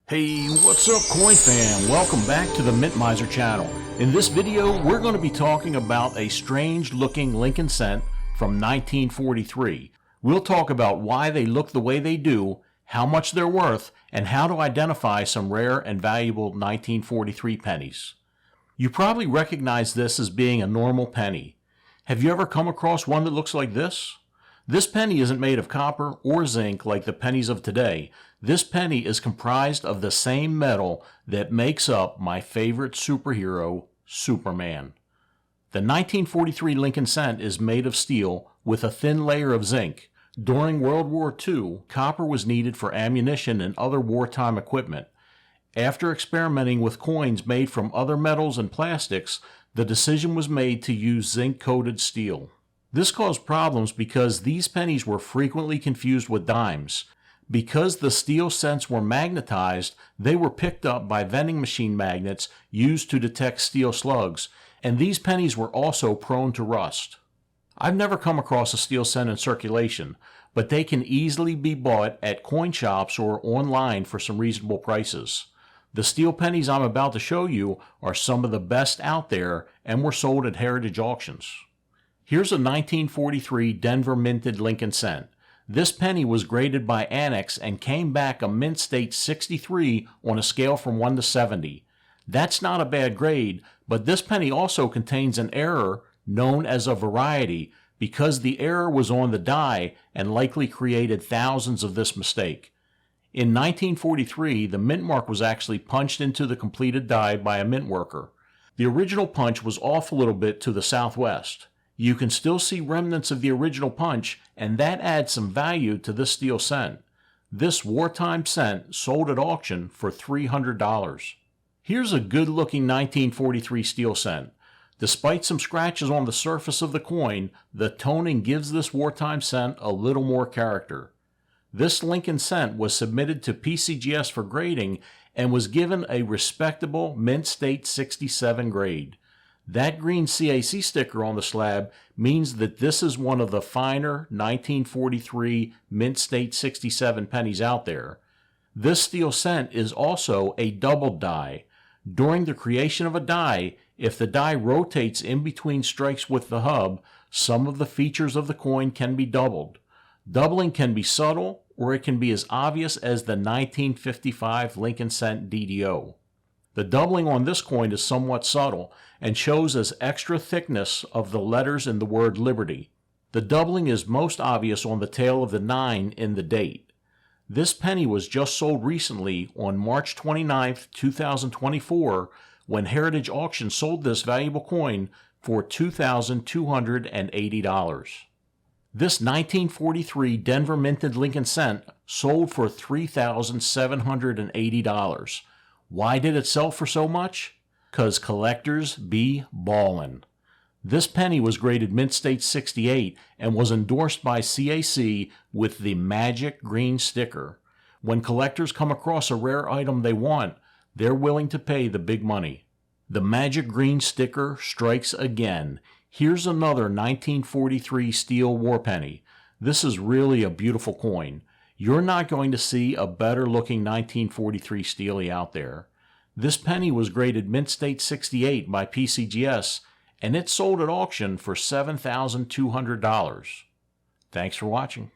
Hey, what's up coin fam? Welcome back to the Mint Miser channel. In this video, we're going to be talking about a strange looking Lincoln cent from 1943. We'll talk about why they look the way they do, how much they're worth, and how to identify some rare and valuable 1943 pennies. You probably recognize this as being a normal penny. Have you ever come across one that looks like this? This penny isn't made of copper or zinc like the pennies of today. This penny is comprised of the same metal that makes up my favorite superhero, Superman. The 1943 Lincoln cent is made of steel with a thin layer of zinc. During World War II, copper was needed for ammunition and other wartime equipment. After experimenting with coins made from other metals and plastics, the decision was made to use zinc-coated steel. This caused problems because these pennies were frequently confused with dimes. Because the steel cents were magnetized, they were picked up by vending machine magnets used to detect steel slugs, and these pennies were also prone to rust. I've never come across a steel cent in circulation, but they can easily be bought at coin shops or online for some reasonable prices. The steel pennies I'm about to show you are some of the best out there and were sold at heritage auctions. Here's a 1943 Denver minted Lincoln cent. This penny was graded by Annex and came back a mint state 63 on a scale from 1 to 70. That's not a bad grade, but this penny also contains an error known as a variety because the error was on the die and likely created thousands of this mistake. In 1943, the mint mark was actually punched into the completed die by a mint worker. The original punch was off a little bit to the southwest. You can still see remnants of the original punch, and that adds some value to this steel cent. This wartime cent sold at auction for $300. Here's a good-looking 1943 steel cent. Despite some scratches on the surface of the coin, the toning gives this wartime cent a little more character. This Lincoln cent was submitted to PCGS for grading and was given a respectable Mint State 67 grade. That green CAC sticker on the slab means that this is one of the finer 1943 Mint State 67 pennies out there. This steel cent is also a doubled die. During the creation of a die, if the die rotates in between strikes with the hub, some of the features of the coin can be doubled. Doubling can be subtle, or it can be as obvious as the 1955 Lincoln cent DDO. The doubling on this coin is somewhat subtle and shows as extra thickness of the letters in the word Liberty. The doubling is most obvious on the tail of the 9 in the date. This penny was just sold recently on March 29, 2024, when Heritage Auction sold this valuable coin for $2,280. This 1943 Denver minted Lincoln cent sold for $3,780. Why did it sell for so much? 'Cause collectors be ballin'. This penny was graded Mint State 68 and was endorsed by CAC with the magic green sticker. When collectors come across a rare item they want, they're willing to pay the big money. The magic green sticker strikes again. Here's another 1943 steel war penny. This is really a beautiful coin. You're not going to see a better looking 1943 steely out there. This penny was graded Mint State 68 by PCGS, and it sold at auction for $7,200. Thanks for watching.